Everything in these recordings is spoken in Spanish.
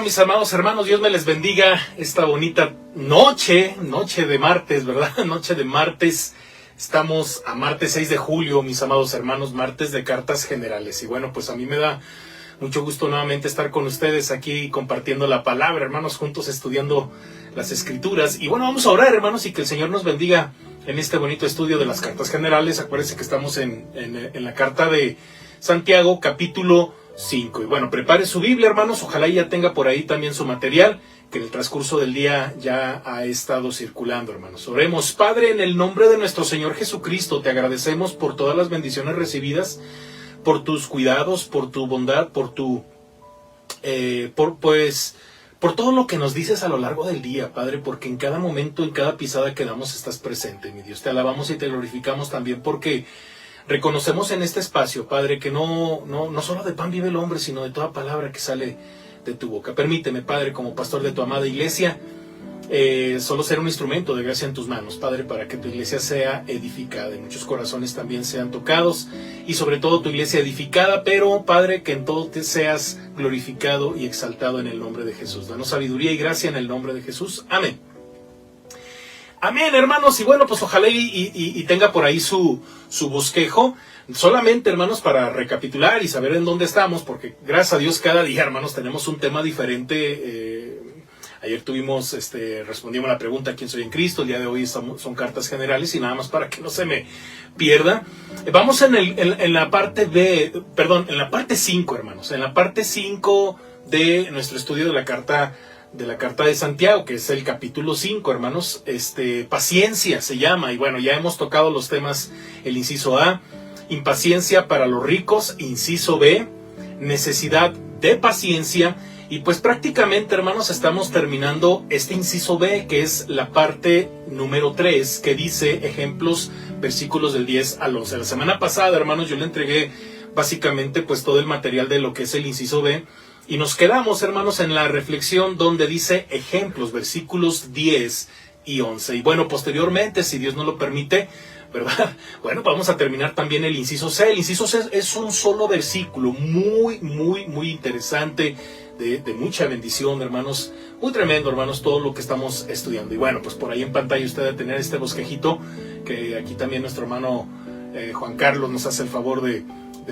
mis amados hermanos, Dios me les bendiga esta bonita noche de martes, ¿verdad? Noche de martes. Estamos a martes 6 de julio, mis amados hermanos, martes de cartas generales. Y bueno, pues a mí me da mucho gusto nuevamente estar con ustedes aquí compartiendo la palabra, hermanos, juntos estudiando las escrituras. Y bueno, vamos a orar, hermanos, y que el Señor nos bendiga en este bonito estudio de las cartas generales. Acuérdense que estamos en la carta de Santiago, capítulo 5. Y bueno, prepare su Biblia, hermanos, ojalá ya tenga por ahí también su material, que en el transcurso del día ya ha estado circulando, hermanos. Oremos. Padre, en el nombre de nuestro Señor Jesucristo, te agradecemos por todas las bendiciones recibidas, por tus cuidados, por tu bondad, por todo lo que nos dices a lo largo del día, Padre, porque en cada momento, en cada pisada que damos estás presente, mi Dios. Te alabamos y te glorificamos también porque reconocemos en este espacio, Padre, que no solo de pan vive el hombre, sino de toda palabra que sale de tu boca. Permíteme, Padre, como pastor de tu amada iglesia, solo ser un instrumento de gracia en tus manos, Padre, para que tu iglesia sea edificada y muchos corazones también sean tocados, y sobre todo tu iglesia edificada, pero, Padre, que en todo te seas glorificado y exaltado en el nombre de Jesús. Danos sabiduría y gracia en el nombre de Jesús. Amén. Amén, hermanos, y bueno, pues ojalá y tenga por ahí su bosquejo, solamente, hermanos, para recapitular y saber en dónde estamos, porque gracias a Dios cada día, hermanos, tenemos un tema diferente. Ayer respondimos la pregunta ¿quién soy en Cristo? El día de hoy son cartas generales, y nada más para que no se me pierda. Vamos en la parte 5, hermanos, en la parte 5 de nuestro estudio de la carta de Santiago, que es el capítulo 5, hermanos. Paciencia se llama, y bueno, ya hemos tocado los temas, el inciso A, impaciencia para los ricos, inciso B, necesidad de paciencia, y pues prácticamente, hermanos, estamos terminando este inciso B, que es la parte número 3, que dice ejemplos, versículos del 10 al 11. La semana pasada, hermanos, yo le entregué básicamente pues todo el material de lo que es el inciso B, y nos quedamos, hermanos, en la reflexión donde dice ejemplos, versículos 10 y 11. Y bueno, posteriormente, si Dios nos lo permite, ¿verdad? Bueno, vamos a terminar también el inciso C. El inciso C es un solo versículo muy, muy, muy interesante, de mucha bendición, hermanos. Muy tremendo, hermanos, todo lo que estamos estudiando. Y bueno, pues por ahí en pantalla usted va a tener este bosquejito, que aquí también nuestro hermano Juan Carlos nos hace el favor de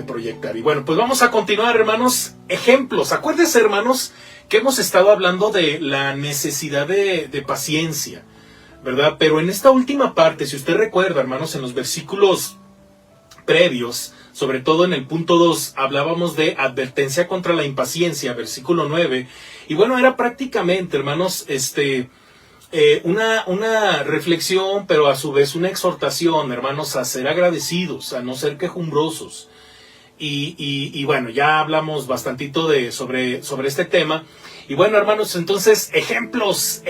proyectar. Y bueno, pues vamos a continuar, hermanos. Ejemplos. Acuérdense, hermanos, que hemos estado hablando de la necesidad de paciencia, ¿verdad? Pero en esta última parte, si usted recuerda, hermanos, en los versículos previos, sobre todo en el punto 2, hablábamos de advertencia contra la impaciencia, versículo 9. Y bueno, era prácticamente, hermanos, una reflexión, pero a su vez una exhortación, hermanos, a ser agradecidos, a no ser quejumbrosos. Y bueno, ya hablamos bastantito sobre este tema. Y bueno, hermanos, entonces, ejemplos,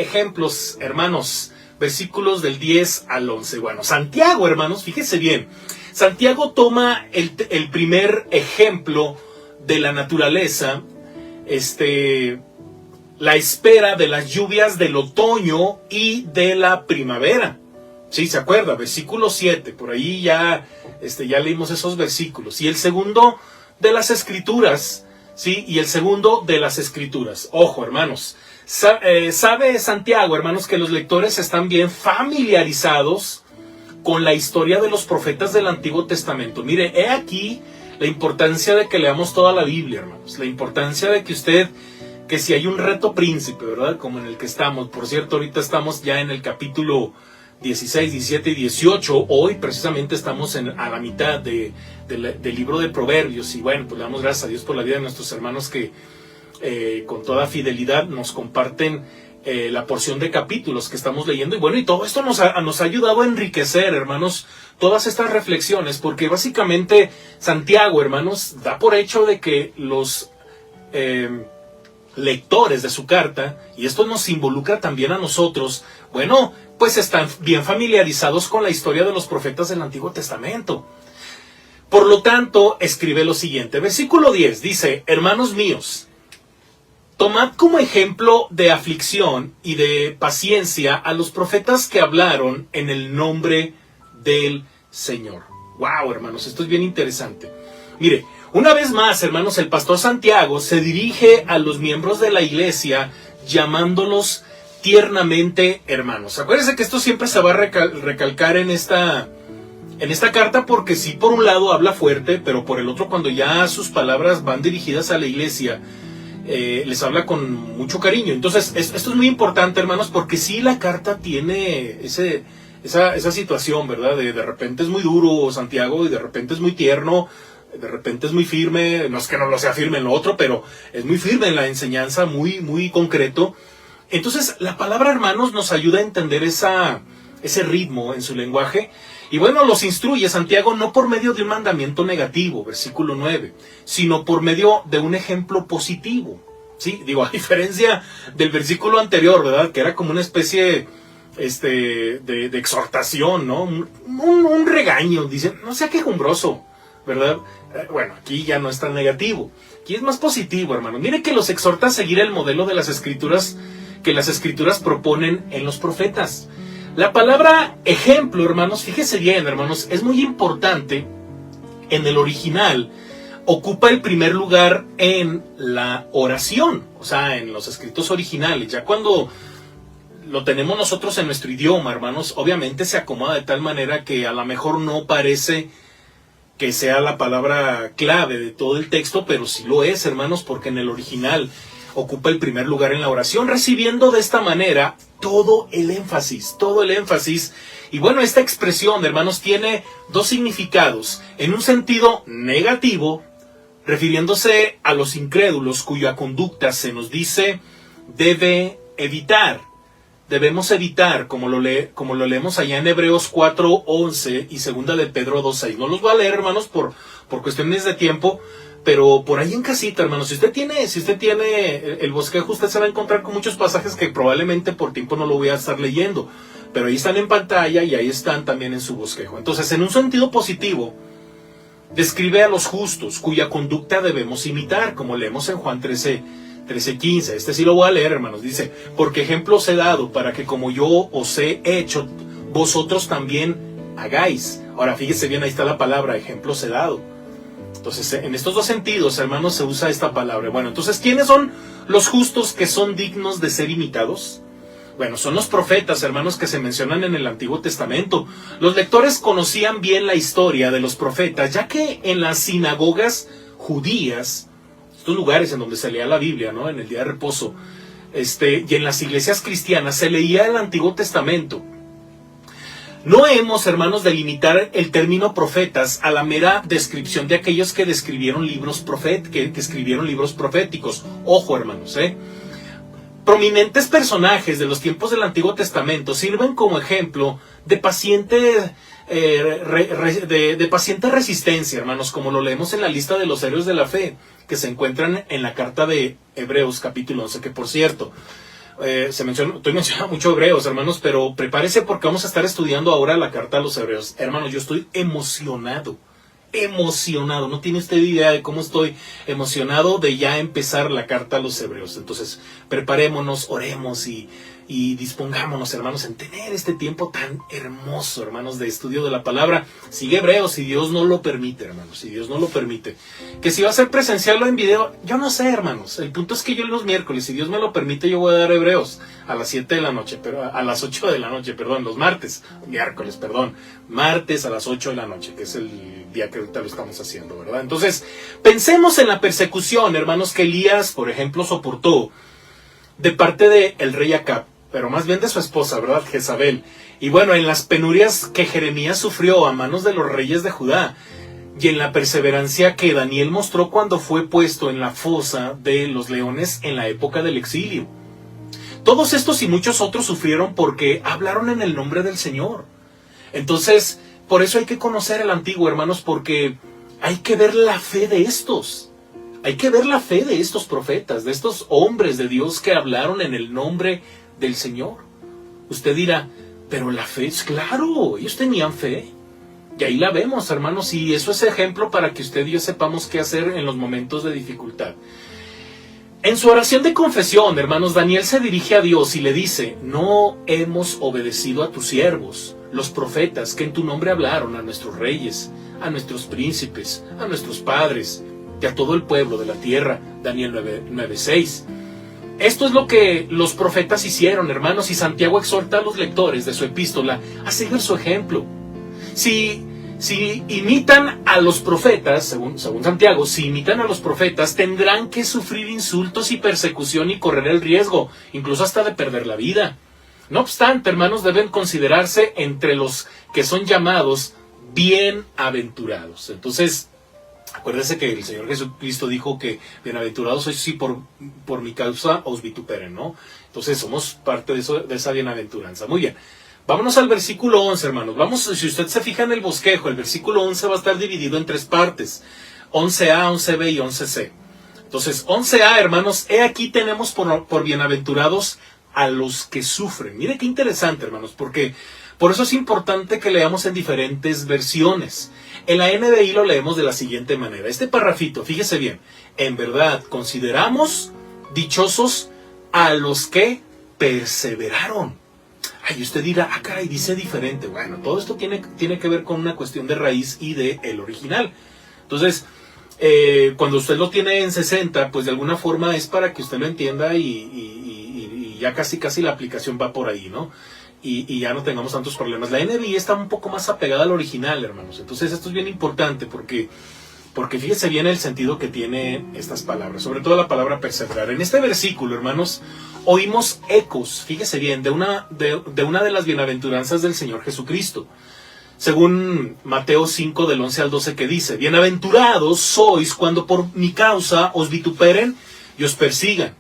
hermanos, versículos del 10 al 11. Bueno, Santiago, hermanos, fíjese bien, Santiago toma el primer ejemplo de la naturaleza, la espera de las lluvias del otoño y de la primavera. Sí, ¿se acuerda? Versículo 7, por ahí ya leímos esos versículos. Y el segundo de las escrituras, ¿sí? Y el segundo de las escrituras. Ojo, hermanos, sabe Santiago, hermanos, que los lectores están bien familiarizados con la historia de los profetas del Antiguo Testamento. Mire, he aquí la importancia de que leamos toda la Biblia, hermanos. La importancia de que si hay un reto príncipe, ¿verdad? Como en el que estamos. Por cierto, ahorita estamos ya en el capítulo 16, 17 y 18. Hoy precisamente estamos a la mitad del libro de Proverbios. Y bueno, pues le damos gracias a Dios por la vida de nuestros hermanos que con toda fidelidad nos comparten la porción de capítulos que estamos leyendo. Y bueno, y todo esto nos ha ayudado a enriquecer, hermanos, todas estas reflexiones, porque básicamente Santiago, hermanos, da por hecho de que los lectores de su carta, y esto nos involucra también a nosotros, bueno, pues están bien familiarizados con la historia de los profetas del Antiguo Testamento. Por lo tanto, escribe lo siguiente, versículo 10, dice: hermanos míos, tomad como ejemplo de aflicción y de paciencia a los profetas que hablaron en el nombre del Señor. Wow, hermanos, esto es bien interesante. Mire, una vez más, hermanos, el pastor Santiago se dirige a los miembros de la iglesia llamándolos tiernamente hermanos. Acuérdense que esto siempre se va a recalcar en esta carta, porque sí, por un lado habla fuerte, pero por el otro, cuando ya sus palabras van dirigidas a la iglesia, les habla con mucho cariño. Entonces, esto es muy importante, hermanos, porque sí, la carta tiene esa situación, ¿verdad? De repente es muy duro Santiago, y de repente es muy tierno, de repente es muy firme. No es que no lo sea firme en lo otro, pero es muy firme en la enseñanza, muy, muy concreto. Entonces, la palabra hermanos nos ayuda a entender ese ritmo en su lenguaje. Y bueno, los instruye Santiago no por medio de un mandamiento negativo, versículo 9, sino por medio de un ejemplo positivo. ¿Sí? Digo, a diferencia del versículo anterior, ¿verdad? Que era como una especie de exhortación, ¿no? Un regaño, dice, no sea quejumbroso, ¿verdad? Bueno, aquí ya no es tan negativo. Aquí es más positivo, hermano. Mire que los exhorta a seguir el modelo de las escrituras, que las escrituras proponen en los profetas. La palabra ejemplo, hermanos, fíjese bien, hermanos, es muy importante. En el original ocupa el primer lugar en la oración, o sea, en los escritos originales. Ya cuando lo tenemos nosotros en nuestro idioma, hermanos, obviamente se acomoda de tal manera que a lo mejor no parece que sea la palabra clave de todo el texto, pero sí lo es, hermanos, porque en el original ocupa el primer lugar en la oración, recibiendo de esta manera todo el énfasis. Y bueno, esta expresión, hermanos, tiene dos significados. En un sentido negativo, refiriéndose a los incrédulos cuya conducta se nos dice debe evitar. Debemos evitar, como lo leemos allá en Hebreos 4:11 y 2 de Pedro 2:6. No los voy a leer, hermanos, por cuestiones de tiempo, pero por ahí en casita, hermanos, si usted tiene el bosquejo, usted se va a encontrar con muchos pasajes que probablemente por tiempo no lo voy a estar leyendo, pero ahí están en pantalla y ahí están también en su bosquejo. Entonces, en un sentido positivo, describe a los justos cuya conducta debemos imitar, como leemos en Juan 13:15. Este sí lo voy a leer, hermanos. Dice, porque ejemplo os he dado para que como yo os he hecho, vosotros también hagáis. Ahora, fíjese bien, ahí está la palabra, ejemplo os he dado. Entonces, en estos dos sentidos, hermanos, se usa esta palabra. Bueno, entonces, ¿quiénes son los justos que son dignos de ser imitados? Bueno, son los profetas, hermanos, que se mencionan en el Antiguo Testamento. Los lectores conocían bien la historia de los profetas, ya que en las sinagogas judías, estos lugares en donde se leía la Biblia, ¿no? En el día de reposo, y en las iglesias cristianas se leía el Antiguo Testamento. No hemos, hermanos, de limitar el término profetas a la mera descripción de aquellos que escribieron libros proféticos. Ojo, hermanos, Prominentes personajes de los tiempos del Antiguo Testamento sirven como ejemplo de paciente resistencia, hermanos, como lo leemos en la lista de los héroes de la fe, que se encuentran en la carta de Hebreos capítulo 11, que por cierto, estoy mencionando mucho Hebreos, hermanos, pero prepárese porque vamos a estar estudiando ahora la carta a los Hebreos. Hermanos, yo estoy emocionado, no tiene usted idea de cómo estoy emocionado de ya empezar la carta a los Hebreos. Entonces, preparémonos, oremos y dispongámonos, hermanos, en tener este tiempo tan hermoso, hermanos, de estudio de la palabra. Sigue Hebreos, si Dios no lo permite, hermanos, si Dios no lo permite. Que si va a ser presencial o en video, yo no sé, hermanos. El punto es que yo los miércoles, si Dios me lo permite, yo voy a dar Hebreos a las 7 de la noche, pero a las 8 de la noche, perdón, los martes a las 8 de la noche, que es el día que ahorita lo estamos haciendo, ¿verdad? Entonces, pensemos en la persecución, hermanos, que Elías, por ejemplo, soportó de parte del rey Acab, pero más bien de su esposa, ¿verdad? Jezabel. Y bueno, en las penurias que Jeremías sufrió a manos de los reyes de Judá, y en la perseverancia que Daniel mostró cuando fue puesto en la fosa de los leones en la época del exilio. Todos estos y muchos otros sufrieron porque hablaron en el nombre del Señor. Entonces, por eso hay que conocer el Antiguo, hermanos, porque hay que ver la fe de estos. Hay que ver la fe de estos profetas, de estos hombres de Dios que hablaron en el nombre del Señor. Usted dirá, pero la fe es claro, ellos tenían fe. Y ahí la vemos, hermanos, y eso es ejemplo para que usted y yo sepamos qué hacer en los momentos de dificultad. En su oración de confesión, hermanos, Daniel se dirige a Dios y le dice, no hemos obedecido a tus siervos, los profetas que en tu nombre hablaron a nuestros reyes, a nuestros príncipes, a nuestros padres y a todo el pueblo de la tierra. Daniel 9:6. Esto es lo que los profetas hicieron, hermanos, y Santiago exhorta a los lectores de su epístola a seguir su ejemplo. Si imitan a los profetas, según Santiago, si imitan a los profetas, tendrán que sufrir insultos y persecución y correr el riesgo, incluso hasta de perder la vida. No obstante, hermanos, deben considerarse entre los que son llamados bienaventurados. Entonces, acuérdense que el Señor Jesucristo dijo que bienaventurados sois si por mi causa os vituperen, ¿no? Entonces somos parte de esa bienaventuranza. Muy bien. Vámonos al versículo 11, hermanos. Si usted se fija en el bosquejo, el versículo 11 va a estar dividido en 3 partes. 11a, 11b y 11c. Entonces, 11a, hermanos, he aquí tenemos por bienaventurados a los que sufren. Mire qué interesante, hermanos, porque por eso es importante que leamos en diferentes versiones. En la NBI lo leemos de la siguiente manera. Este parrafito, fíjese bien. En verdad, consideramos dichosos a los que perseveraron. Ay, usted dirá, caray, dice diferente. Bueno, todo esto tiene que ver con una cuestión de raíz y de el original. Entonces, cuando usted lo tiene en 60, pues de alguna forma es para que usted lo entienda y ya casi la aplicación va por ahí, ¿no? Y ya no tengamos tantos problemas. La NBI está un poco más apegada al original, hermanos. Entonces esto es bien importante porque fíjese bien el sentido que tiene estas palabras, sobre todo la palabra perseverar. En este versículo, hermanos, oímos ecos, fíjese bien, de una de las bienaventuranzas del Señor Jesucristo. Según Mateo 5, del 11 al 12, que dice: bienaventurados sois cuando por mi causa os vituperen y os persigan,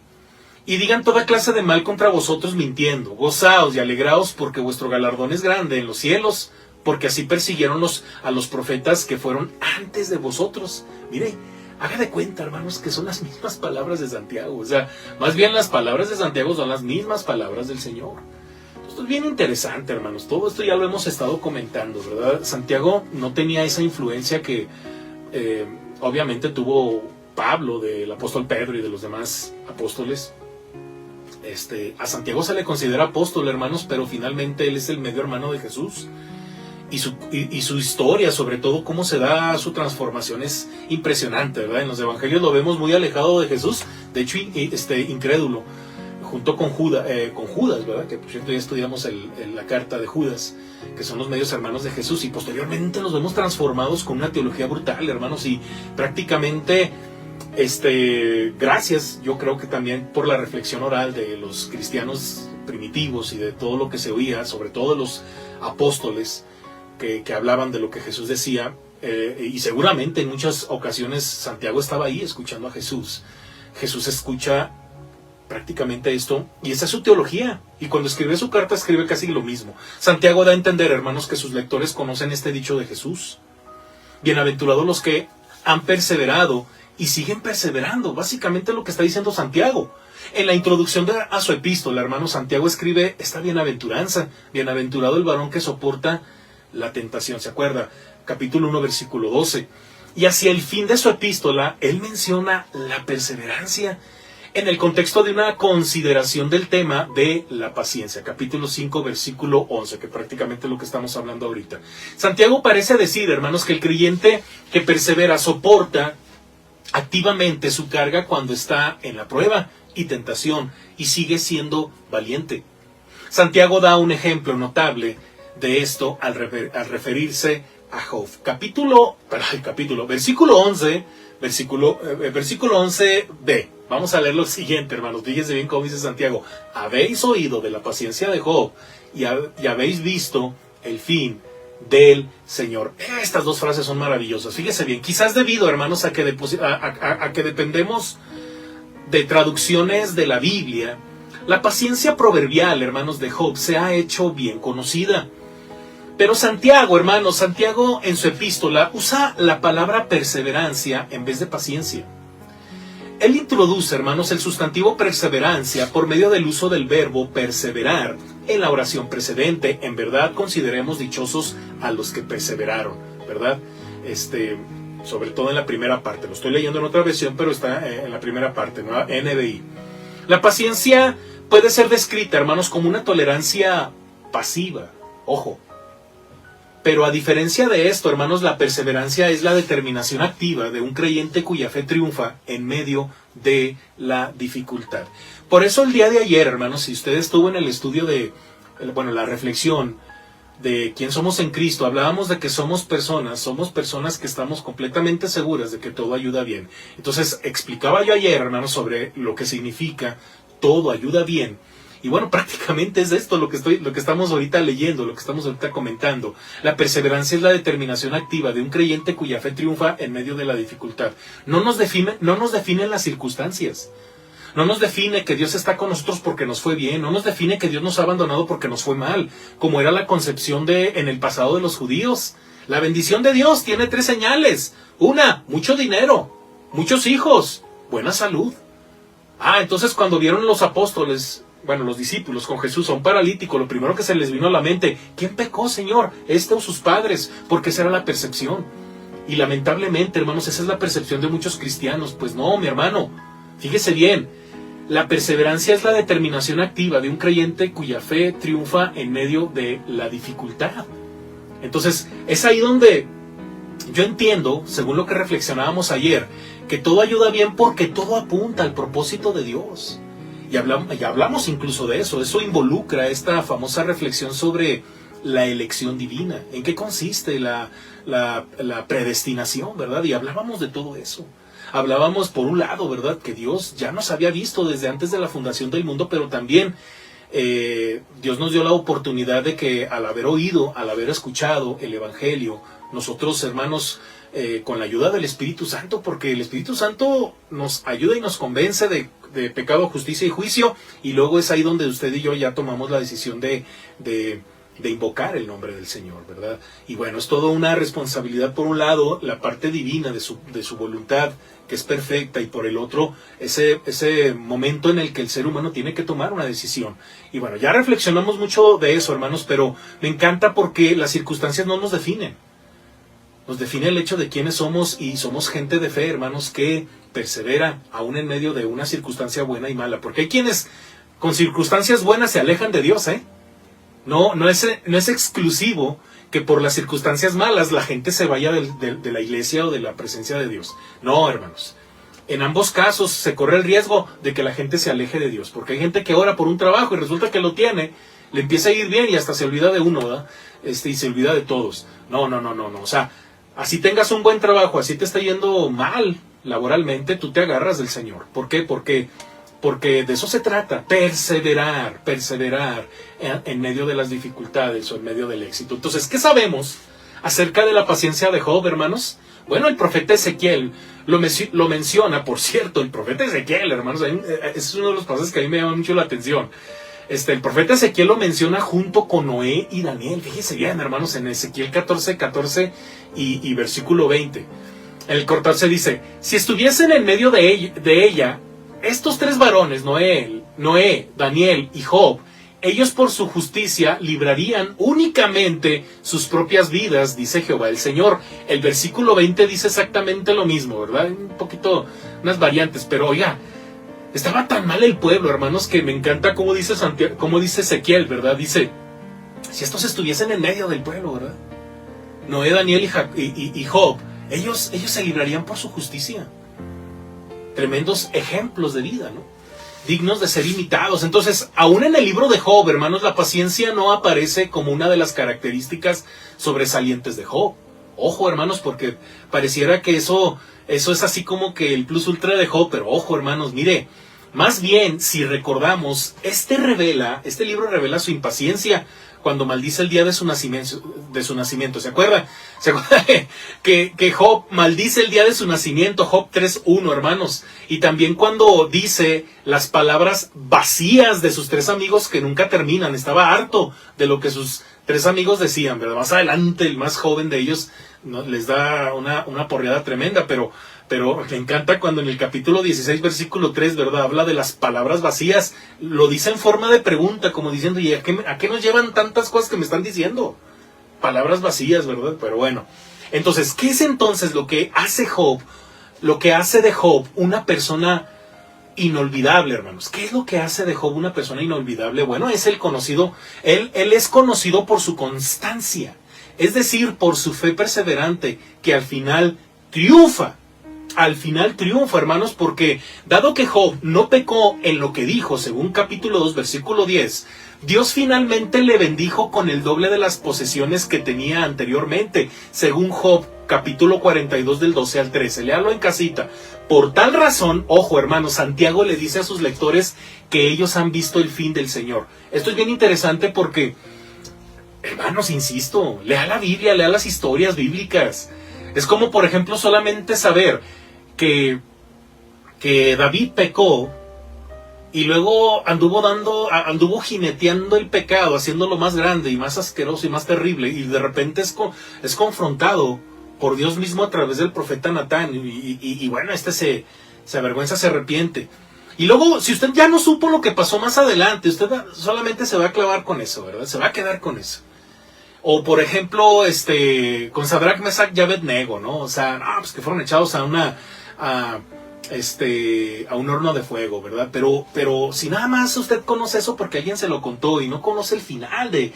y digan toda clase de mal contra vosotros mintiendo. Gozaos y alegraos, porque vuestro galardón es grande en los cielos, porque así persiguieron a los profetas que fueron antes de vosotros. Mire, haga de cuenta, hermanos, que son las mismas palabras de Santiago. O sea, más bien las palabras de Santiago son las mismas palabras del Señor. Esto es bien interesante, hermanos. Todo esto ya lo hemos estado comentando, ¿verdad? Santiago no tenía esa influencia que obviamente tuvo Pablo, del apóstol Pedro y de los demás apóstoles. A Santiago se le considera apóstol, hermanos, pero finalmente él es el medio hermano de Jesús. Y su historia, sobre todo cómo se da su transformación, es impresionante, ¿verdad? En los evangelios lo vemos muy alejado de Jesús, de hecho incrédulo, junto con Judas, ¿verdad? Que por cierto ya estudiamos la carta de Judas, que son los medios hermanos de Jesús, y posteriormente los vemos transformados con una teología brutal, hermanos, y prácticamente gracias, yo creo que también por la reflexión oral de los cristianos primitivos y de todo lo que se oía, sobre todo de los apóstoles que hablaban de lo que Jesús decía, y seguramente en muchas ocasiones Santiago estaba ahí escuchando a Jesús. Jesús escucha prácticamente esto, y esa es su teología, y cuando escribe su carta escribe casi lo mismo. Santiago da a entender, hermanos, que sus lectores conocen este dicho de Jesús: bienaventurados los que han perseverado y siguen perseverando. Básicamente lo que está diciendo Santiago. En la introducción a su epístola, hermano, Santiago escribe esta bienaventuranza: bienaventurado el varón que soporta la tentación. ¿Se acuerda? Capítulo 1, versículo 12. Y hacia el fin de su epístola, él menciona la perseverancia en el contexto de una consideración del tema de la paciencia. Capítulo 5, versículo 11, que prácticamente es lo que estamos hablando ahorita. Santiago parece decir, hermanos, que el creyente que persevera soporta activamente su carga cuando está en la prueba y tentación y sigue siendo valiente. Santiago da un ejemplo notable de esto al referirse a Job. Versículo 11, versículo 11b. Vamos a leer lo siguiente, hermanos. Fíjense bien cómo dice Santiago: habéis oído de la paciencia de Job y habéis visto el fin del Señor. Estas dos frases son maravillosas. Fíjese bien, quizás debido, hermanos, a que dependemos de traducciones de la Biblia, la paciencia proverbial, hermanos, de Job se ha hecho bien conocida. Pero Santiago, hermanos, en su epístola usa la palabra perseverancia en vez de paciencia. Él introduce, hermanos, el sustantivo perseverancia por medio del uso del verbo perseverar en la oración precedente. En verdad, consideremos dichosos a los que perseveraron, ¿verdad? Sobre todo en la primera parte. Lo estoy leyendo en otra versión, pero está en la primera parte, ¿no? NBI. La paciencia puede ser descrita, hermanos, como una tolerancia pasiva. Ojo, Pero a diferencia de esto, hermanos, la perseverancia es la determinación activa de un creyente cuya fe triunfa en medio de la dificultad. Por eso el día de ayer, hermanos, si usted estuvo en el estudio de, la reflexión de quién somos en Cristo, hablábamos de que somos personas que estamos completamente seguras de que todo ayuda bien. Entonces, explicaba yo ayer, hermanos, sobre lo que significa todo ayuda bien. Y bueno, prácticamente es esto lo que estamos ahorita leyendo, lo que estamos ahorita comentando. La perseverancia es la determinación activa de un creyente cuya fe triunfa en medio de la dificultad. No nos definen las circunstancias. No nos define que Dios está con nosotros porque nos fue bien. No nos define que Dios nos ha abandonado porque nos fue mal, como era la concepción en el pasado de los judíos. La bendición de Dios tiene 3 señales. 1, mucho dinero, muchos hijos, buena salud. Entonces cuando vieron los apóstoles, los discípulos con Jesús a un paralítico, lo primero que se les vino a la mente: ¿quién pecó, Señor? ¿Este o sus padres? Porque esa era la percepción. Y lamentablemente, hermanos, esa es la percepción de muchos cristianos. Pues no, mi hermano, fíjese bien. La perseverancia es la determinación activa de un creyente cuya fe triunfa en medio de la dificultad. Entonces, es ahí donde yo entiendo, según lo que reflexionábamos ayer, que todo ayuda bien porque todo apunta al propósito de Dios. Y hablamos incluso de eso. Eso involucra esta famosa reflexión sobre la elección divina. ¿En qué consiste la predestinación, verdad? Y hablábamos de todo eso. Hablábamos, por un lado, ¿verdad?, que Dios ya nos había visto desde antes de la fundación del mundo, pero también Dios nos dio la oportunidad de que al haber oído, al haber escuchado el Evangelio, nosotros, hermanos, con la ayuda del Espíritu Santo, porque el Espíritu Santo nos ayuda y nos convence de pecado, justicia y juicio, y luego es ahí donde usted y yo ya tomamos la decisión de invocar el nombre del Señor, ¿verdad? Y bueno, es toda una responsabilidad, por un lado, la parte divina de su voluntad, que es perfecta, y por el otro, ese momento en el que el ser humano tiene que tomar una decisión. Y bueno, ya reflexionamos mucho de eso, hermanos, pero me encanta porque las circunstancias no nos definen. Nos define el hecho de quiénes somos, y somos gente de fe, hermanos, que persevera aún en medio de una circunstancia buena y mala. Porque hay quienes con circunstancias buenas se alejan de Dios, No es exclusivo que por las circunstancias malas la gente se vaya de la iglesia o de la presencia de Dios. No, hermanos. En ambos casos se corre el riesgo de que la gente se aleje de Dios. Porque hay gente que ora por un trabajo y resulta que lo tiene, le empieza a ir bien y hasta se olvida de uno, ¿verdad? Y se olvida de todos. No. O sea, así tengas un buen trabajo, así te está yendo mal laboralmente, tú te agarras del Señor. ¿Por qué? Porque de eso se trata, perseverar en medio de las dificultades o en medio del éxito. Entonces, ¿qué sabemos acerca de la paciencia de Job, hermanos? Bueno, el profeta Ezequiel lo menciona. Por cierto, el profeta Ezequiel, hermanos, es uno de los pasajes que a mí me llama mucho la atención. El profeta Ezequiel lo menciona junto con Noé y Daniel. Fíjense bien, hermanos, en Ezequiel 14 y versículo 20. El 14 dice: si estuviesen en medio de ella estos 3 varones, Noé, Daniel y Job, ellos por su justicia librarían únicamente sus propias vidas, dice Jehová el Señor. El versículo 20 dice exactamente lo mismo, ¿verdad? Un poquito, unas variantes, pero oiga, estaba tan mal el pueblo, hermanos, que me encanta cómo dice Ezequiel, ¿verdad? Dice: si estos estuviesen en medio del pueblo, ¿verdad? Noé, Daniel y Job, ellos se librarían por su justicia. Tremendos ejemplos de vida, ¿no? Dignos de ser imitados. Entonces, aún en el libro de Job, hermanos, la paciencia no aparece como una de las características sobresalientes de Job. Ojo, hermanos, porque pareciera que eso es así como que el plus ultra de Job, pero ojo, hermanos, mire, más bien, si recordamos, este libro revela su impaciencia cuando maldice el día de su nacimiento. ¿Se acuerda? ¿Se acuerda que Job maldice el día de su nacimiento? Job 3:1, hermanos. Y también cuando dice las palabras vacías de sus 3 amigos que nunca terminan. Estaba harto de lo que sus 3 amigos decían, ¿verdad? Más adelante, el más joven de ellos les da una porreada tremenda, pero me encanta cuando en el capítulo 16, versículo 3, ¿verdad?, habla de las palabras vacías. Lo dice en forma de pregunta, como diciendo: ¿y a qué nos llevan tantas cosas que me están diciendo? Palabras vacías, ¿verdad? Pero bueno. Entonces, ¿qué es entonces lo que hace Job? Lo que hace de Job una persona inolvidable, hermanos. ¿Qué es lo que hace de Job una persona inolvidable? Bueno, es él es conocido por su constancia. Es decir, por su fe perseverante, que al final triunfa. Al final triunfa, hermanos, porque dado que Job no pecó en lo que dijo, según capítulo 2, versículo 10, Dios finalmente le bendijo con el doble de las posesiones que tenía anteriormente, según Job, capítulo 42 del 12 al 13. Léalo en casita. Por tal razón, ojo hermanos, Santiago le dice a sus lectores que ellos han visto el fin del Señor. Esto es bien interesante porque, hermanos, insisto, lea la Biblia, lea las historias bíblicas. Es como, por ejemplo, solamente saber que David pecó y luego anduvo jineteando el pecado, haciéndolo más grande y más asqueroso y más terrible, y de repente es confrontado por Dios mismo a través del profeta Natán, y bueno, se avergüenza, se arrepiente. Y luego, si usted ya no supo lo que pasó más adelante, usted solamente se va a clavar con eso, ¿verdad? Se va a quedar con eso. O por ejemplo, con Sadrach, Mesach y Abednego, ¿no? O sea, pues que fueron echados a un horno de fuego, ¿verdad? Pero si nada más usted conoce eso porque alguien se lo contó y no conoce el final de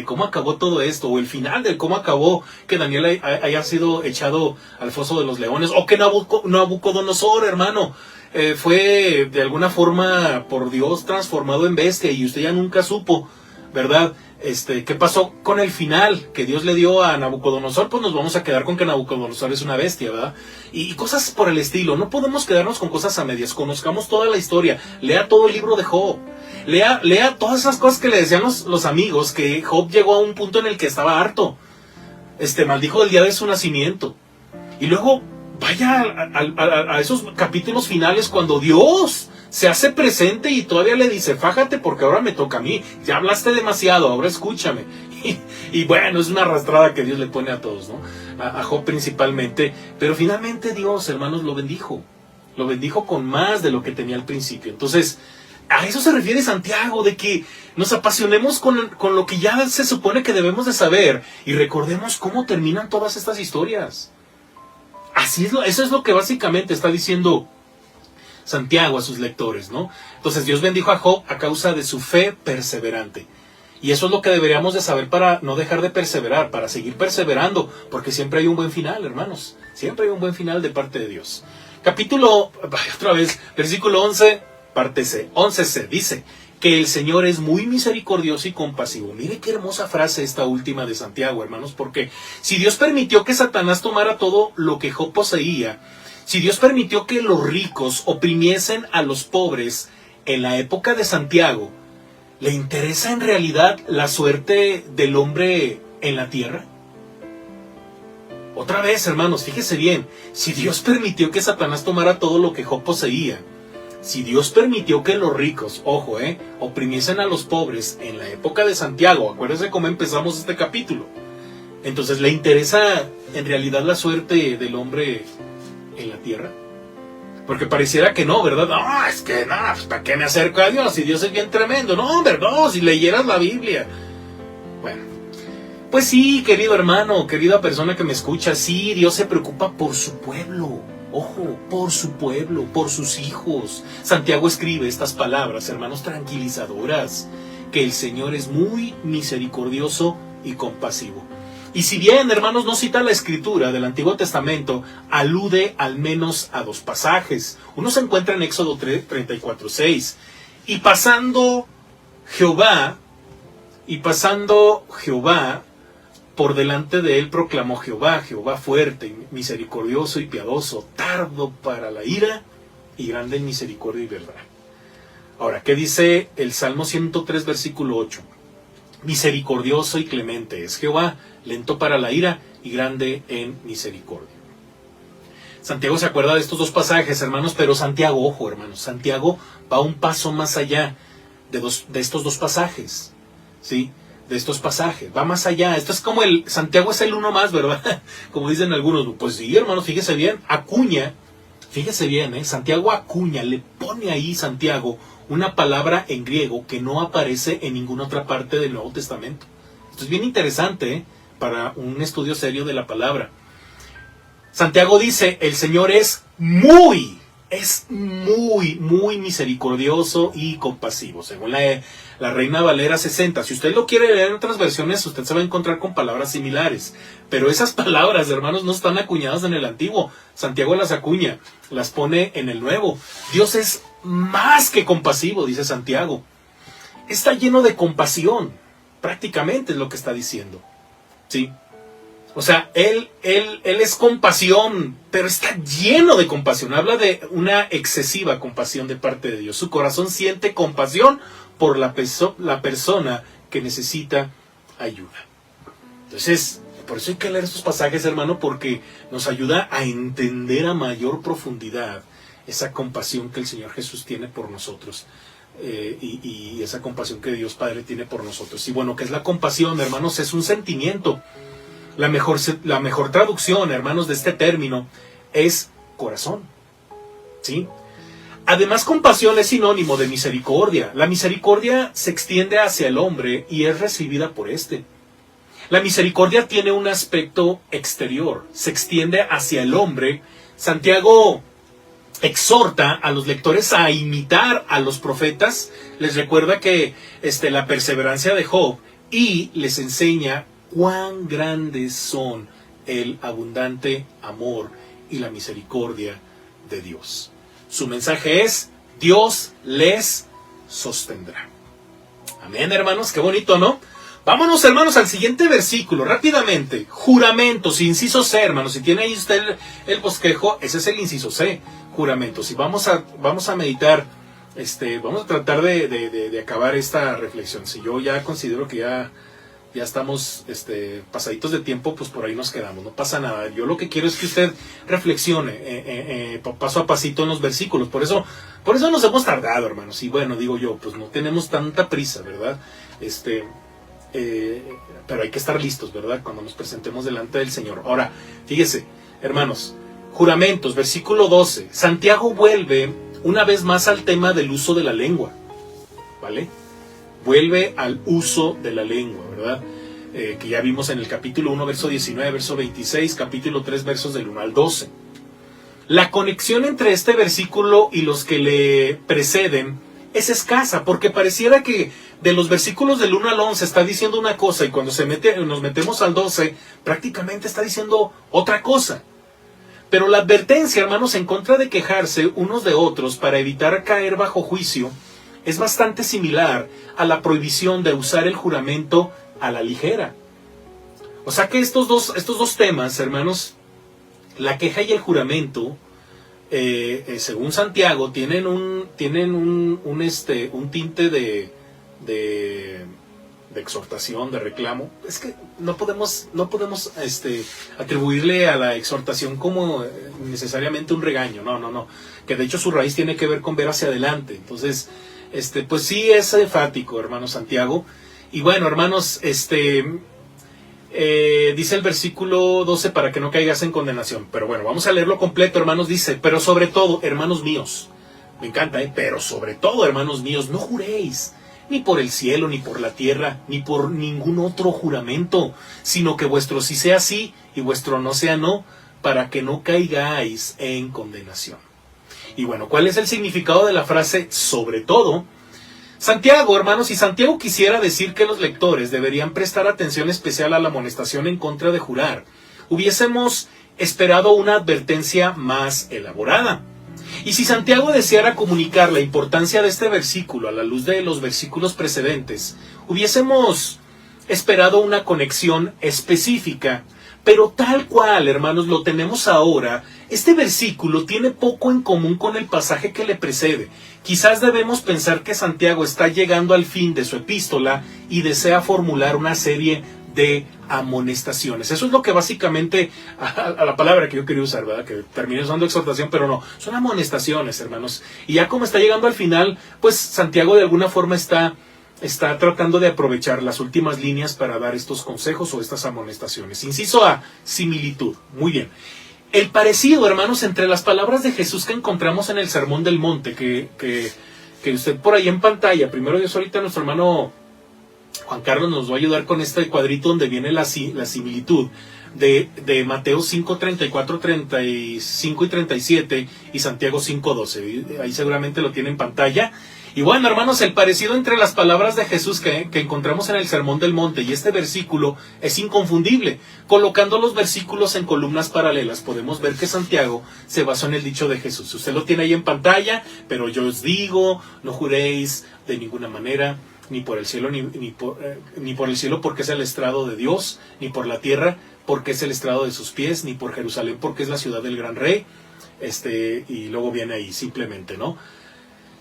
cómo acabó todo esto, o el final de cómo acabó que Daniel haya sido echado al foso de los leones, o que Nabucodonosor, hermano, fue de alguna forma por Dios transformado en bestia y usted ya nunca supo, ¿verdad? ¿Qué pasó con el final que Dios le dio a Nabucodonosor? Pues nos vamos a quedar con que Nabucodonosor es una bestia, ¿verdad? Y cosas por el estilo. No podemos quedarnos con cosas a medias. Conozcamos toda la historia. Lea todo el libro de Job. Lea todas esas cosas que le decían los amigos, que Job llegó a un punto en el que estaba harto. Maldijo el día de su nacimiento. Y luego vaya a esos capítulos finales cuando Dios se hace presente y todavía le dice, fájate porque ahora me toca a mí, ya hablaste demasiado, ahora escúchame. Y bueno, es una arrastrada que Dios le pone a todos, ¿no? A Job principalmente, pero finalmente Dios, hermanos, lo bendijo con más de lo que tenía al principio. Entonces, a eso se refiere Santiago, de que nos apasionemos con lo que ya se supone que debemos de saber y recordemos cómo terminan todas estas historias. Eso es lo que básicamente está diciendo Santiago a sus lectores, ¿no? Entonces Dios bendijo a Job a causa de su fe perseverante. Y eso es lo que deberíamos de saber para no dejar de perseverar, para seguir perseverando, porque siempre hay un buen final, hermanos. Siempre hay un buen final de parte de Dios. Versículo 11, parte C. 11c, dice que el Señor es muy misericordioso y compasivo. Mire qué hermosa frase esta última de Santiago, hermanos, porque si Dios permitió que Satanás tomara todo lo que Job poseía, si Dios permitió que los ricos oprimiesen a los pobres en la época de Santiago, ¿le interesa en realidad la suerte del hombre en la tierra? Otra vez, hermanos, fíjese bien, si Dios permitió que Satanás tomara todo lo que Job poseía, si Dios permitió que los ricos, oprimiesen a los pobres en la época de Santiago, acuérdense cómo empezamos este capítulo, entonces ¿le interesa en realidad la suerte del hombre en la tierra? Porque pareciera que no, ¿verdad? No, es que no, pues ¿para qué me acerco a Dios? Si Dios es bien tremendo. No, hombre, no, si leyeras la Biblia. Bueno, pues sí, querido hermano, querida persona que me escucha, sí, Dios se preocupa por su pueblo. Ojo, por su pueblo, por sus hijos. Santiago escribe estas palabras, hermanos, tranquilizadoras, que el Señor es muy misericordioso y compasivo. Y si bien, hermanos, no cita la escritura del Antiguo Testamento, alude al menos a dos pasajes. Uno se encuentra en Éxodo 34:6. Y pasando Jehová por delante de él proclamó Jehová fuerte, misericordioso y piadoso, tardo para la ira y grande en misericordia y verdad. Ahora, ¿qué dice el Salmo 103, versículo 8? Misericordioso y clemente es Jehová, lento para la ira y grande en misericordia. Santiago se acuerda de estos dos pasajes, hermanos, pero Santiago, ojo, hermanos, Santiago va un paso más allá de estos dos pasajes, ¿sí? De estos pasajes, va más allá. Esto es como Santiago es el uno más, ¿verdad? Como dicen algunos. Pues sí, hermanos, fíjese bien, Santiago acuña, le pone ahí Santiago una palabra en griego que no aparece en ninguna otra parte del Nuevo Testamento. Esto es bien interesante, para un estudio serio de la palabra. Santiago dice, el Señor es muy es muy, muy misericordioso y compasivo, según la Reina Valera 60. Si usted lo quiere leer en otras versiones, usted se va a encontrar con palabras similares. Pero esas palabras, hermanos, no están acuñadas en el Antiguo. Santiago las acuña, las pone en el Nuevo. Dios es más que compasivo, dice Santiago. Está lleno de compasión, prácticamente es lo que está diciendo. ¿Sí? O sea, él es compasión, pero está lleno de compasión. Habla de una excesiva compasión de parte de Dios. Su corazón siente compasión por la persona que necesita ayuda. Entonces, por eso hay que leer estos pasajes, hermano, porque nos ayuda a entender a mayor profundidad esa compasión que el Señor Jesús tiene por nosotros. Y esa compasión que Dios Padre tiene por nosotros. Y bueno, ¿qué es la compasión, hermanos? Es un sentimiento. La mejor traducción, hermanos, de este término es corazón. ¿Sí? Además, compasión es sinónimo de misericordia. La misericordia se extiende hacia el hombre y es recibida por éste. La misericordia tiene un aspecto exterior, se extiende hacia el hombre. Santiago exhorta a los lectores a imitar a los profetas, les recuerda que la perseverancia de Job y les enseña cuán grandes son el abundante amor y la misericordia de Dios. Su mensaje es: Dios les sostendrá. Amén, hermanos, qué bonito, ¿no? Vámonos, hermanos, al siguiente versículo, rápidamente. Juramentos, inciso C, hermanos. Si tiene ahí usted el bosquejo, ese es el inciso C, juramentos. Y vamos a meditar, vamos a tratar de acabar esta reflexión. Si yo ya considero que ya estamos pasaditos de tiempo, pues por ahí nos quedamos, no pasa nada. Yo lo que quiero es que usted reflexione paso a pasito en los versículos. Por eso nos hemos tardado, hermanos. Y bueno, digo yo, pues no tenemos tanta prisa, ¿verdad? Pero hay que estar listos, ¿verdad? Cuando nos presentemos delante del Señor. Ahora, fíjese, hermanos, juramentos, versículo 12. Santiago vuelve una vez más al tema del uso de la lengua, ¿vale? Vuelve al uso de la lengua, ¿verdad? Que ya vimos en el capítulo 1, verso 19, verso 26, capítulo 3, versos del 1 al 12. La conexión entre este versículo y los que le preceden es escasa, porque pareciera que de los versículos del 1 al 11 está diciendo una cosa, y cuando nos metemos al 12, prácticamente está diciendo otra cosa. Pero la advertencia, hermanos, en contra de quejarse unos de otros para evitar caer bajo juicio, es bastante similar a la prohibición de usar el juramento a la ligera. O sea que estos dos temas, hermanos, la queja y el juramento, según Santiago, tienen un tinte de exhortación, de reclamo. Es que no podemos atribuirle a la exhortación como necesariamente un regaño. No. Que de hecho su raíz tiene que ver con ver hacia adelante. Entonces, pues sí es enfático, hermano Santiago. Y bueno, hermanos, dice el versículo 12, para que no caigas en condenación. Pero bueno, vamos a leerlo completo, hermanos. Dice: pero sobre todo, hermanos míos, me encanta, pero sobre todo, hermanos míos, no juréis, ni por el cielo, ni por la tierra, ni por ningún otro juramento, sino que vuestro sí sea sí, y vuestro no sea no, para que no caigáis en condenación. Y bueno, ¿cuál es el significado de la frase sobre todo? Santiago, hermanos, si Santiago quisiera decir que los lectores deberían prestar atención especial a la amonestación en contra de jurar, hubiésemos esperado una advertencia más elaborada. Y si Santiago deseara comunicar la importancia de este versículo a la luz de los versículos precedentes, hubiésemos esperado una conexión específica. Pero tal cual, hermanos, lo tenemos ahora, este versículo tiene poco en común con el pasaje que le precede. Quizás debemos pensar que Santiago está llegando al fin de su epístola y desea formular una serie de amonestaciones. Eso es lo que básicamente, a la palabra que yo quería usar, ¿verdad? Que terminé usando exhortación, pero no, son amonestaciones, hermanos. Y ya como está llegando al final, pues Santiago de alguna forma está tratando de aprovechar las últimas líneas para dar estos consejos o estas amonestaciones. Inciso A, similitud. Muy bien. El parecido, hermanos, entre las palabras de Jesús que encontramos en el Sermón del Monte, que usted por ahí en pantalla, primero Dios, ahorita nuestro hermano Juan Carlos nos va a ayudar con este cuadrito donde viene la similitud. de Mateo 5, 34, 35 y 37 y Santiago 5, 12. Ahí seguramente lo tiene en pantalla. Y bueno, hermanos, el parecido entre las palabras de Jesús que encontramos en el Sermón del Monte y este versículo es inconfundible. Colocando los versículos en columnas paralelas, podemos ver que Santiago se basó en el dicho de Jesús. Usted lo tiene ahí en pantalla, pero yo os digo, no juréis de ninguna manera, ni por el cielo, ni por el cielo, porque es el estrado de Dios, ni por la tierra, porque es el estrado de sus pies, ni por Jerusalén, porque es la ciudad del gran rey. Y luego viene ahí simplemente, ¿no?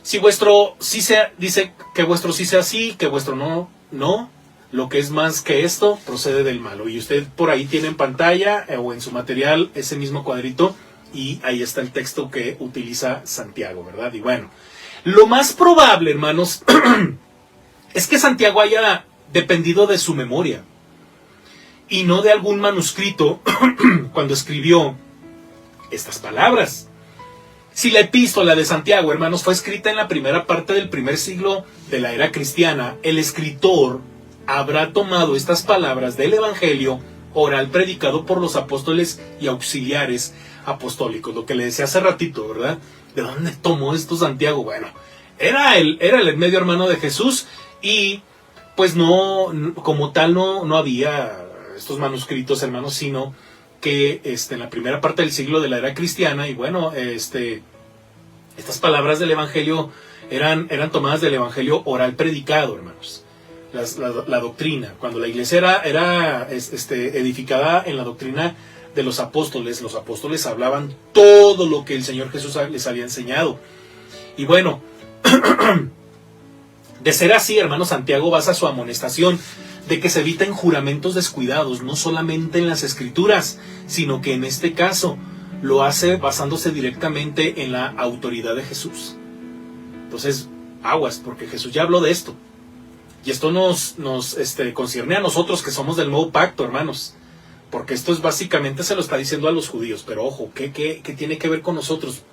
Si vuestro sí sea, dice que vuestro sí sea sí, que vuestro no, no. Lo que es más que esto procede del malo. Y usted por ahí tiene en pantalla o en su material ese mismo cuadrito y ahí está el texto que utiliza Santiago, ¿verdad? Y bueno, lo más probable, hermanos, es que Santiago haya dependido de su memoria y no de algún manuscrito cuando escribió estas palabras. Si la epístola de Santiago, hermanos, fue escrita en la primera parte del primer siglo de la era cristiana, el escritor habrá tomado estas palabras del Evangelio oral predicado por los apóstoles y auxiliares apostólicos. Lo que le decía hace ratito, ¿verdad? ¿De dónde tomó esto Santiago? Bueno, era el medio hermano de Jesús y pues no, como tal no había estos manuscritos, hermanos, sino que en la primera parte del siglo de la era cristiana, y bueno, estas palabras del Evangelio eran tomadas del Evangelio oral predicado, hermanos. La doctrina, cuando la iglesia era edificada en la doctrina de los apóstoles hablaban todo lo que el Señor Jesús les había enseñado. Y bueno, de ser así, hermanos, Santiago basa su amonestación de que se eviten juramentos descuidados, no solamente en las Escrituras, sino que en este caso lo hace basándose directamente en la autoridad de Jesús. Entonces, aguas, porque Jesús ya habló de esto. Y esto nos concierne a nosotros que somos del nuevo pacto, hermanos. Porque esto es básicamente, se lo está diciendo a los judíos. Pero ojo, ¿qué tiene que ver con nosotros?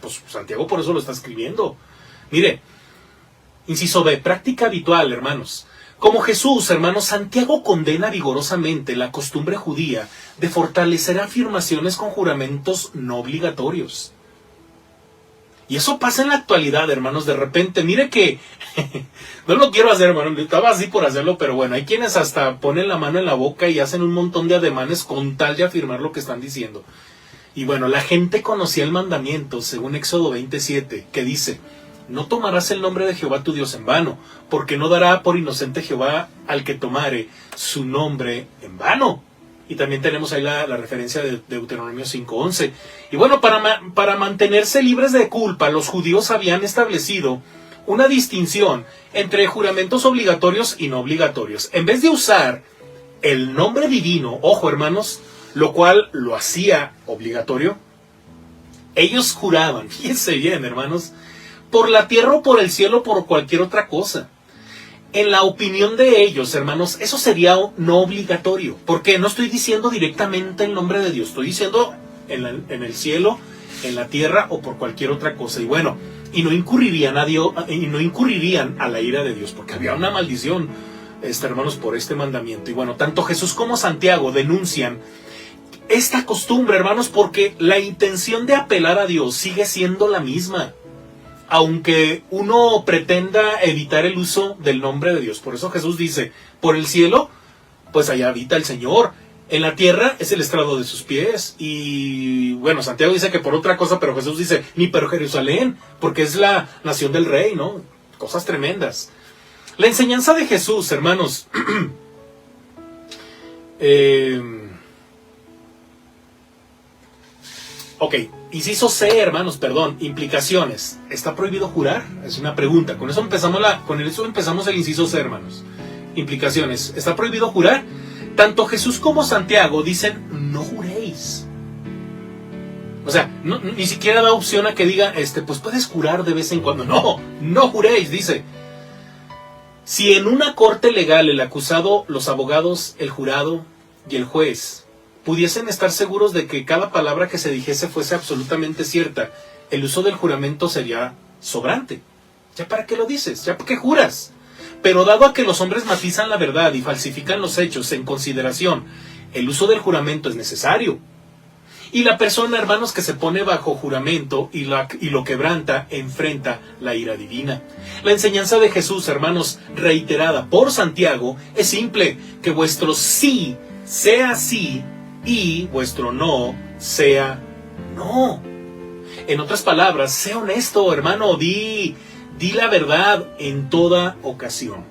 Pues Santiago por eso lo está escribiendo. Mire, inciso B, práctica habitual, hermanos. Como Jesús, hermanos, Santiago condena vigorosamente la costumbre judía de fortalecer afirmaciones con juramentos no obligatorios. Y eso pasa en la actualidad, hermanos, de repente. Mire que, no lo quiero hacer, hermano, estaba así por hacerlo, pero bueno, hay quienes hasta ponen la mano en la boca y hacen un montón de ademanes con tal de afirmar lo que están diciendo. Y bueno, la gente conocía el mandamiento, según Éxodo 27, que dice: no tomarás el nombre de Jehová tu Dios en vano, porque no dará por inocente Jehová al que tomare su nombre en vano. Y también tenemos ahí la referencia de Deuteronomio 5:11. Y bueno, para mantenerse libres de culpa, los judíos habían establecido una distinción entre juramentos obligatorios y no obligatorios. En vez de usar el nombre divino, ojo, hermanos, lo cual lo hacía obligatorio, ellos juraban, fíjense bien, hermanos, por la tierra o por el cielo o por cualquier otra cosa. En la opinión de ellos, hermanos, eso sería no obligatorio. Porque no estoy diciendo directamente el nombre de Dios. Estoy diciendo en el cielo, en la tierra o por cualquier otra cosa. Y bueno, y no incurrirían a la ira de Dios. Porque había una maldición, hermanos, por este mandamiento. Y bueno, tanto Jesús como Santiago denuncian esta costumbre, hermanos, porque la intención de apelar a Dios sigue siendo la misma, aunque uno pretenda evitar el uso del nombre de Dios. Por eso Jesús dice: por el cielo, pues allá habita el Señor. En la tierra es el estrado de sus pies. Y bueno, Santiago dice que por otra cosa, pero Jesús dice: ni por Jerusalén, porque es la nación del rey, ¿no? Cosas tremendas. La enseñanza de Jesús, hermanos, ok, inciso C, hermanos, perdón, implicaciones. ¿Está prohibido jurar? Es una pregunta. Con eso empezamos el inciso C, hermanos. Implicaciones. ¿Está prohibido jurar? Tanto Jesús como Santiago dicen: no juréis. O sea, ni siquiera da opción a que diga, pues puedes jurar de vez en cuando. No juréis, dice. Si en una corte legal el acusado, los abogados, el jurado y el juez pudiesen estar seguros de que cada palabra que se dijese fuese absolutamente cierta, el uso del juramento sería sobrante. ¿Ya para qué lo dices? ¿Ya para qué juras? Pero dado a que los hombres matizan la verdad y falsifican los hechos en consideración El uso del juramento es necesario. Y la persona, hermanos, que se pone bajo juramento y lo quebranta, enfrenta la ira divina. La enseñanza de Jesús, hermanos, reiterada por Santiago, es simple: que vuestro sí sea sí y vuestro no sea no. En otras palabras, sé honesto, hermano, di la verdad en toda ocasión.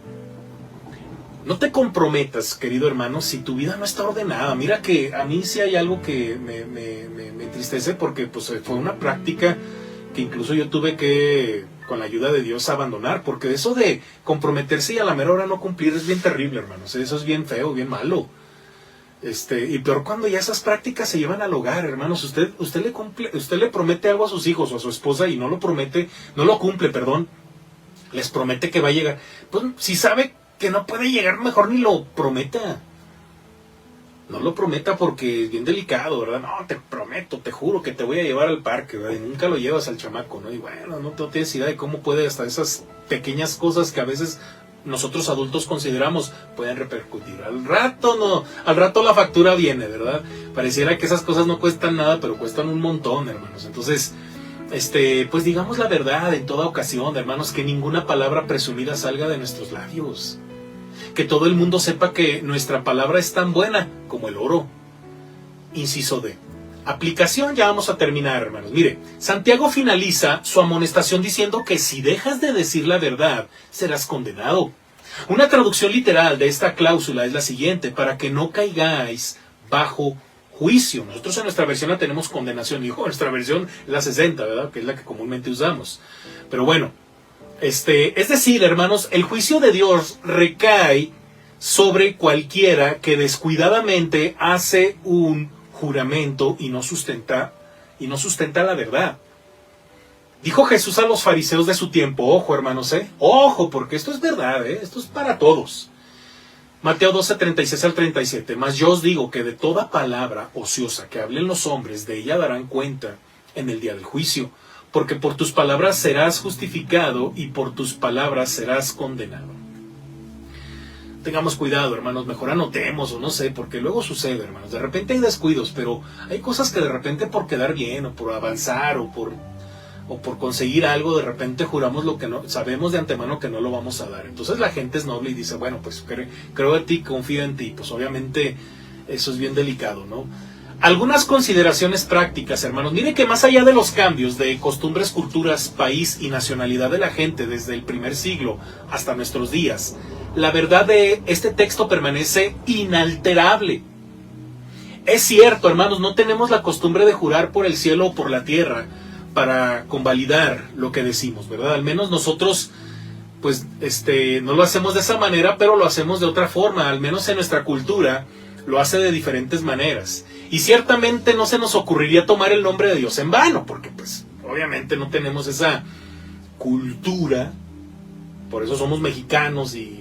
No te comprometas, querido hermano, si tu vida no está ordenada. Mira que a mí sí hay algo que me entristece, porque pues fue una práctica que incluso yo tuve que, con la ayuda de Dios, abandonar, porque eso de comprometerse y a la mera hora no cumplir es bien terrible, hermanos. Eso es bien feo, bien malo. Y peor cuando ya esas prácticas se llevan al hogar, hermanos. Usted le promete algo a sus hijos o a su esposa y no lo cumple, les promete que va a llegar. Pues si sabe que no puede llegar, mejor ni lo prometa. No lo prometa, porque es bien delicado, ¿verdad? No, te prometo, te juro que te voy a llevar al parque, ¿verdad? Y nunca lo llevas al chamaco, ¿no? Y bueno, no tienes idea de cómo puede hasta esas pequeñas cosas que a veces nosotros adultos consideramos pueden repercutir. Al rato la factura viene, ¿verdad? Pareciera que esas cosas no cuestan nada, pero cuestan un montón, hermanos. Entonces, pues digamos la verdad en toda ocasión, hermanos, que ninguna palabra presumida salga de nuestros labios. Que todo el mundo sepa que nuestra palabra es tan buena como el oro. Inciso D. Aplicación, ya vamos a terminar, hermanos. Mire, Santiago finaliza su amonestación diciendo que si dejas de decir la verdad, serás condenado. Una traducción literal de esta cláusula es la siguiente: para que no caigáis bajo juicio. Nosotros en nuestra versión la tenemos condenación, y nuestra versión es la 60, ¿verdad? Que es la que comúnmente usamos. Pero bueno, es decir, hermanos, el juicio de Dios recae sobre cualquiera que descuidadamente hace un juramento y no sustenta la verdad. Dijo Jesús a los fariseos de su tiempo: ojo, hermanos, ojo, porque esto es verdad, esto es para todos. Mateo 12, 36 al 37. Mas yo os digo que de toda palabra ociosa que hablen los hombres, de ella darán cuenta en el día del juicio. Porque por tus palabras serás justificado y por tus palabras serás condenado. Tengamos cuidado, hermanos, mejor anotemos, o no sé, porque luego sucede, hermanos. De repente hay descuidos, pero hay cosas que de repente por quedar bien, o por avanzar, o por conseguir algo, de repente juramos lo que no sabemos de antemano que no lo vamos a dar. Entonces la gente es noble y dice: bueno, pues creo en ti, confío en ti. Pues obviamente eso es bien delicado, ¿no? Algunas consideraciones prácticas, hermanos. Mire que más allá de los cambios de costumbres, culturas, país y nacionalidad de la gente desde el primer siglo hasta nuestros días, la verdad de este texto permanece inalterable. Es cierto, hermanos, no tenemos la costumbre de jurar por el cielo o por la tierra para convalidar lo que decimos, ¿verdad? Al menos nosotros, pues, no lo hacemos de esa manera, pero lo hacemos de otra forma. Al menos en nuestra cultura lo hace de diferentes maneras. Y ciertamente no se nos ocurriría tomar el nombre de Dios en vano, porque pues obviamente no tenemos esa cultura. Por eso somos mexicanos y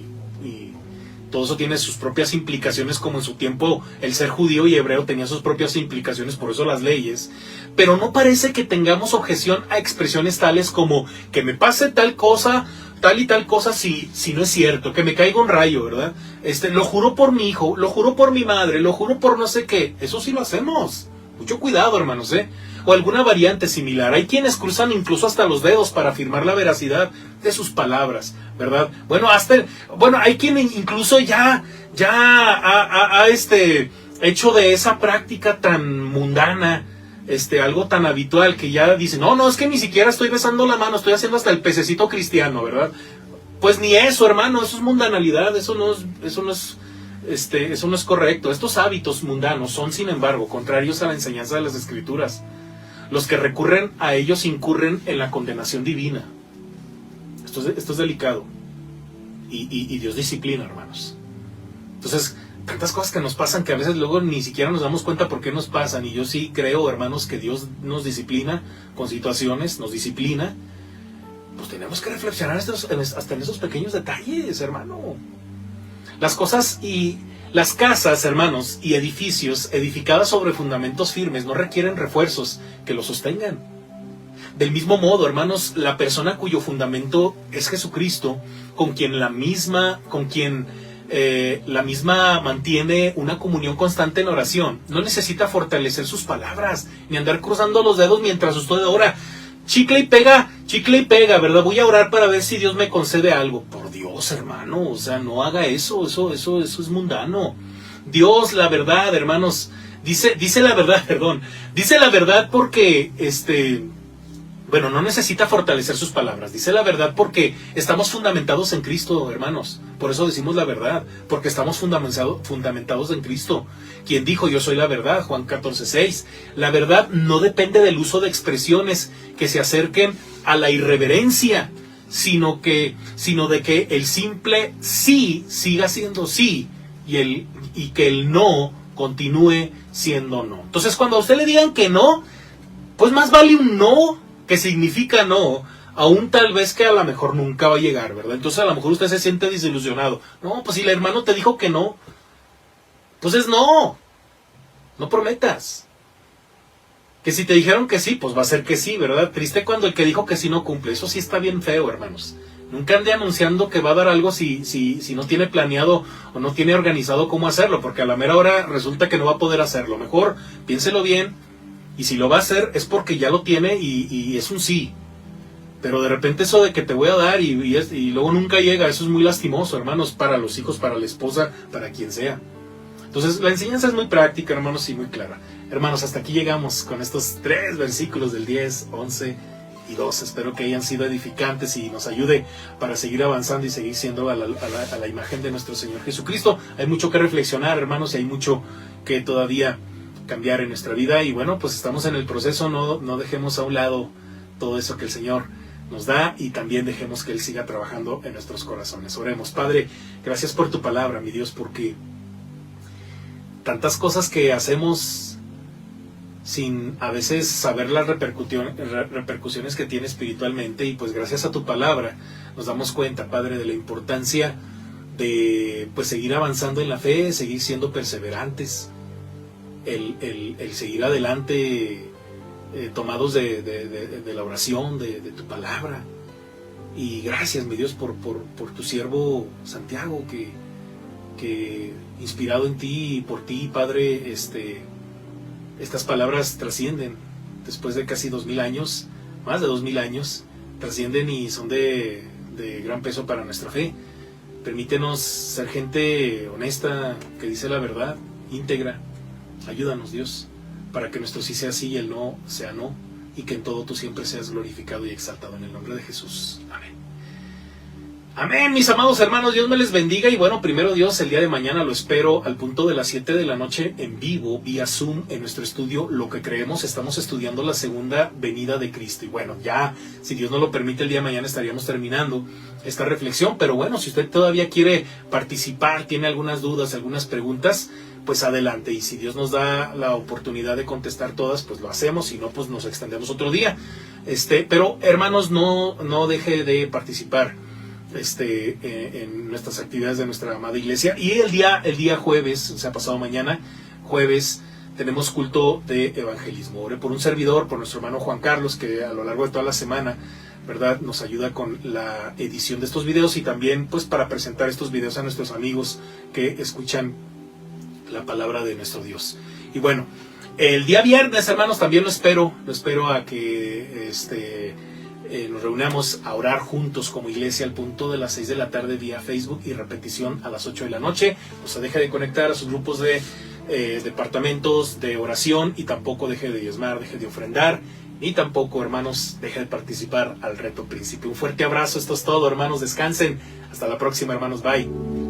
todo eso tiene sus propias implicaciones, como en su tiempo el ser judío y hebreo tenía sus propias implicaciones, por eso las leyes. Pero no parece que tengamos objeción a expresiones tales como que me pase tal cosa, tal y tal cosa, si no es cierto, que me caiga un rayo, ¿verdad? Lo juro por mi hijo, lo juro por mi madre, lo juro por no sé qué. Eso sí lo hacemos. Mucho cuidado, hermanos, O alguna variante similar. Hay quienes cruzan incluso hasta los dedos para afirmar la veracidad de sus palabras, ¿verdad? Bueno, hay quien incluso ya ha hecho de esa práctica tan mundana, algo tan habitual, que ya dicen: no, es que ni siquiera estoy besando la mano, estoy haciendo hasta el pececito cristiano, ¿verdad? Pues ni eso, hermano, eso es mundanalidad, eso no es correcto. Estos hábitos mundanos son, sin embargo, contrarios a la enseñanza de las Escrituras. Los que recurren a ellos incurren en la condenación divina. Esto es delicado. Y Dios disciplina, hermanos. Entonces, tantas cosas que nos pasan que a veces luego ni siquiera nos damos cuenta por qué nos pasan. Y yo sí creo, hermanos, que Dios nos disciplina con situaciones, nos disciplina. Pues tenemos que reflexionar hasta en esos pequeños detalles, hermano. Las casas, hermanos, y edificios edificadas sobre fundamentos firmes no requieren refuerzos que los sostengan. Del mismo modo, hermanos, la persona cuyo fundamento es Jesucristo, con quien la misma mantiene una comunión constante en oración, no necesita fortalecer sus palabras, ni andar cruzando los dedos mientras usted ora. Chicle y pega, ¿verdad? Voy a orar para ver si Dios me concede algo. Por Dios, hermano, o sea, no haga eso es mundano. Dios, la verdad, hermanos, dice la verdad, dice la verdad porque, no necesita fortalecer sus palabras, dice la verdad porque estamos fundamentados en Cristo, hermanos. Por eso decimos la verdad, porque estamos fundamentados en Cristo. Quien dijo, yo soy la verdad, Juan 14:6. La verdad no depende del uso de expresiones que se acerquen a la irreverencia, sino de que el simple sí siga siendo sí, y que el no continúe siendo no. Entonces, cuando a usted le digan que no, pues más vale un no, que significa no, aún tal vez que a lo mejor nunca va a llegar, ¿verdad? Entonces a lo mejor usted se siente desilusionado. No, pues si el hermano te dijo que no, pues es no. No prometas. Que si te dijeron que sí, pues va a ser que sí, ¿verdad? Triste cuando el que dijo que sí no cumple. Eso sí está bien feo, hermanos. Nunca ande anunciando que va a dar algo si no tiene planeado o no tiene organizado cómo hacerlo, porque a la mera hora resulta que no va a poder hacerlo. Mejor piénselo bien, y si lo va a hacer es porque ya lo tiene y es un sí. Pero de repente eso de que te voy a dar y luego nunca llega, eso es muy lastimoso, hermanos, para los hijos, para la esposa, para quien sea. Entonces la enseñanza es muy práctica, hermanos, y muy clara. Hermanos, hasta aquí llegamos con estos 3 versículos del 10, 11 y 12. Espero que hayan sido edificantes y nos ayude para seguir avanzando y seguir siendo a la imagen de nuestro Señor Jesucristo. Hay mucho que reflexionar, hermanos, y hay mucho que todavía cambiar en nuestra vida. Y bueno, pues estamos en el proceso, no dejemos a un lado todo eso que el Señor nos da, y también dejemos que Él siga trabajando en nuestros corazones. Oremos. Padre, gracias por tu palabra, mi Dios, porque tantas cosas que hacemos sin a veces saber las repercusiones que tiene espiritualmente, y pues gracias a tu palabra nos damos cuenta, Padre, de la importancia de pues seguir avanzando en la fe, seguir siendo perseverantes, el seguir adelante, tomados de la oración, de tu palabra. Y gracias, mi Dios, por tu siervo Santiago, que inspirado en ti y por ti, Padre, estas palabras trascienden después de casi 2000 años, más de 2000 años, trascienden y son de gran peso para nuestra fe. Permítenos ser gente honesta, que dice la verdad, íntegra. Ayúdanos, Dios, para que nuestro sí sea sí y el no sea no, y que en todo tú siempre seas glorificado y exaltado, en el nombre de Jesús. Amén. Amén, mis amados hermanos, Dios me les bendiga. Y bueno, primero Dios, el día de mañana lo espero al punto de las 7 de la noche en vivo, vía Zoom, en nuestro estudio Lo que Creemos. Estamos estudiando la segunda venida de Cristo. Y bueno, ya, si Dios nos lo permite, el día de mañana estaríamos terminando esta reflexión. Pero bueno, si usted todavía quiere participar, tiene algunas dudas, algunas preguntas, pues adelante. Y si Dios nos da la oportunidad de contestar todas, pues lo hacemos. Si no, pues nos extendemos otro día. Pero hermanos, no deje de participar en nuestras actividades de nuestra amada iglesia. Y el día jueves, o sea, pasado mañana, jueves, tenemos culto de evangelismo. Ore por un servidor, por nuestro hermano Juan Carlos, que a lo largo de toda la semana, ¿verdad?, nos ayuda con la edición de estos videos, y también pues para presentar estos videos a nuestros amigos que escuchan la palabra de nuestro Dios. Y bueno, el día viernes, hermanos, también lo espero a que nos reunamos a orar juntos como iglesia al punto de las 6 de la tarde vía Facebook, y repetición a las 8 de la noche. No se deje de conectar a sus grupos de departamentos de oración, y tampoco deje de diezmar, deje de ofrendar, ni tampoco, hermanos, deje de participar al reto Príncipe. Un fuerte abrazo, esto es todo, hermanos, descansen. Hasta la próxima, hermanos, bye.